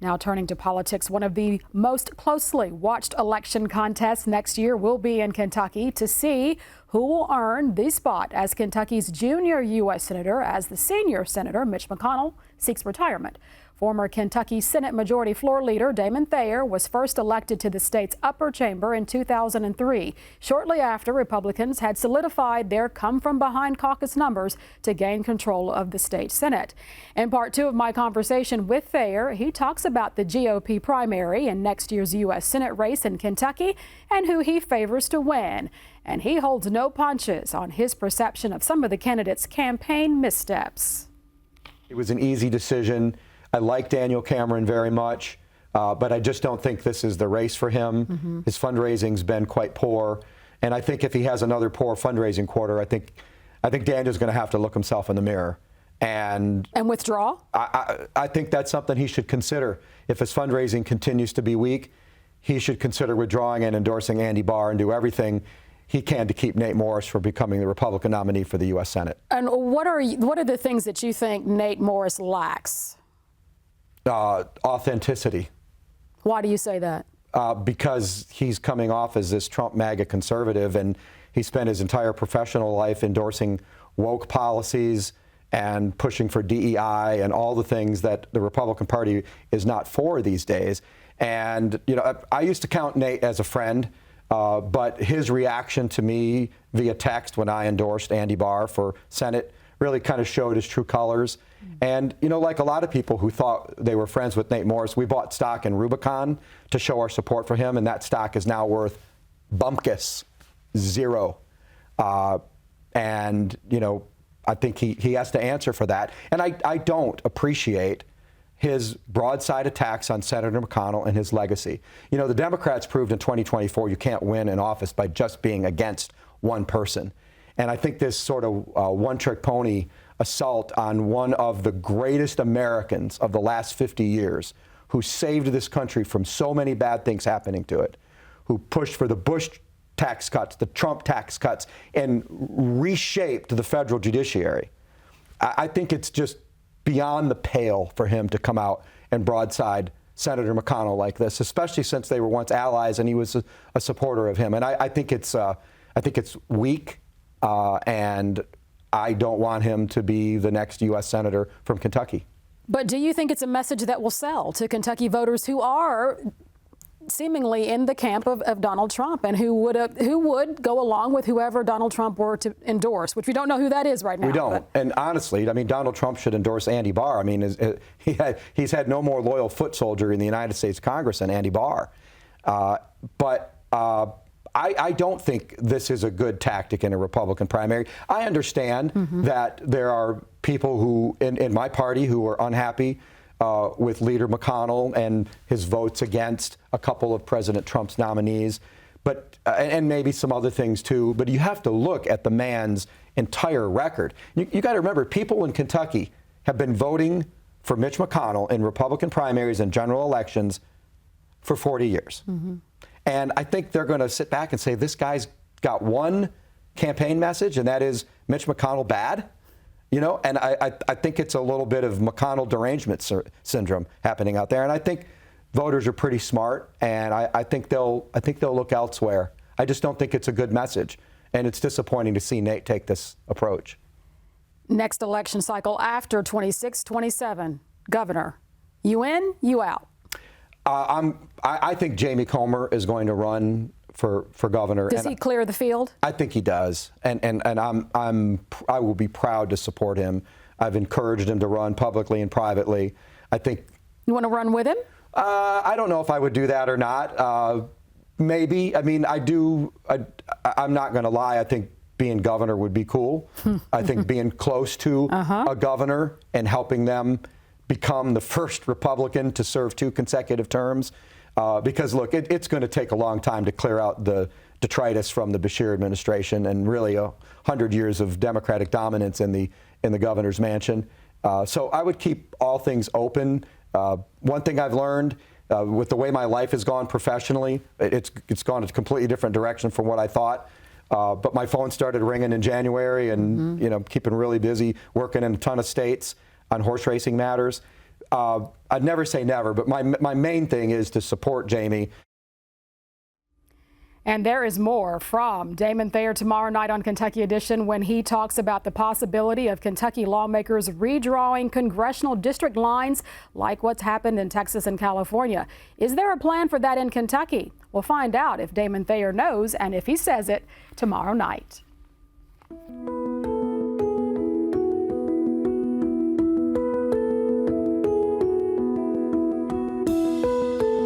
Now turning to politics, one of the most closely watched election contests next year will be in Kentucky to see who will earn the spot as Kentucky's junior U.S. Senator as the senior Senator Mitch McConnell seeks retirement. Former Kentucky Senate Majority Floor Leader Damon Thayer was first elected to the state's upper chamber in 2003, shortly after Republicans had solidified their come-from-behind caucus numbers to gain control of the state Senate. In part two of my conversation with Thayer, he talks about the GOP primary in next year's U.S. Senate race in Kentucky and who he favors to win. And he holds no punches on his perception of some of the candidates' campaign missteps. It was an easy decision. I like Daniel Cameron very much, but I just don't think this is the race for him. His fundraising's been quite poor, and I think if he has another poor fundraising quarter, I think Daniel's going to have to look himself in the mirror and withdraw. I think that's something he should consider. If his fundraising continues to be weak, he should consider withdrawing and endorsing Andy Barr and do everything he can to keep Nate Morris from becoming the Republican nominee for the U.S. Senate. And what are the things that you think Nate Morris lacks? Authenticity. Why do you say that? Because he's coming off as this Trump MAGA conservative, and he spent his entire professional life endorsing woke policies and pushing for DEI and all the things that the Republican Party is not for these days. And, you know, I used to count Nate as a friend, but his reaction to me via text when I endorsed Andy Barr for Senate really kind of showed his true colors. And, you know, like a lot of people who thought they were friends with Nate Morris, we bought stock in Rubicon to show our support for him, and that stock is now worth bumpkus, zero. And, you know, I think he has to answer for that. And I don't appreciate his broadside attacks on Senator McConnell and his legacy. You know, the Democrats proved in 2024 you can't win an office by just being against one person. And I think this sort of one-trick pony assault on one of the greatest Americans of the last 50 years, who saved this country from so many bad things happening to it, who pushed for the Bush tax cuts, the Trump tax cuts, and reshaped the federal judiciary. I think it's just beyond the pale for him to come out and broadside Senator McConnell like this, especially since they were once allies and he was a supporter of him. And I think it's weak, and I don't want him to be the next U.S. Senator from Kentucky. But do you think it's a message that will sell to Kentucky voters who are seemingly in the camp of Donald Trump and who would go along with whoever Donald Trump were to endorse, which we don't know who that is right now? We don't. And honestly, I mean, Donald Trump should endorse Andy Barr. I mean, he's had no more loyal foot soldier in the United States Congress than Andy Barr. But I don't think this is a good tactic in a Republican primary. I understand that there are people who, in my party, who are unhappy with Leader McConnell and his votes against a couple of President Trump's nominees, but and maybe some other things too. But you have to look at the man's entire record. You got to remember, people in Kentucky have been voting for Mitch McConnell in Republican primaries and general elections for 40 years. And I think they're going to sit back and say, this guy's got one campaign message, and that is Mitch McConnell bad. You know, and I think it's a little bit of McConnell derangement syndrome happening out there. And I think voters are pretty smart, and I think they'll look elsewhere. I just don't think it's a good message. And it's disappointing to see Nate take this approach. Next election cycle after 26, 27, governor, you in, you out? I think Jamie Comer is going to run for governor. Does he clear the field? I think he does, and I will be proud to support him. I've encouraged him to run publicly and privately. I think. You want to run with him? I don't know if I would do that or not. Maybe. I mean, I do. I'm not going to lie. I think being governor would be cool. I think being close to a governor and helping them become the first Republican to serve 2 consecutive terms. Because, look, it's going to take a long time to clear out the detritus from the Beshear administration and really 100 years of Democratic dominance in the governor's mansion. So I would keep all things open. One thing I've learned with the way my life has gone professionally, it's gone a completely different direction from what I thought. But my phone started ringing in January, and you know, keeping really busy, working in a ton of states on horse racing matters. I'd never say never, but my main thing is to support Jamie. And there is more from Damon Thayer tomorrow night on Kentucky Edition when he talks about the possibility of Kentucky lawmakers redrawing congressional district lines like what's happened in Texas and California. Is there a plan for that in Kentucky? We'll find out if Damon Thayer knows and if he says it tomorrow night.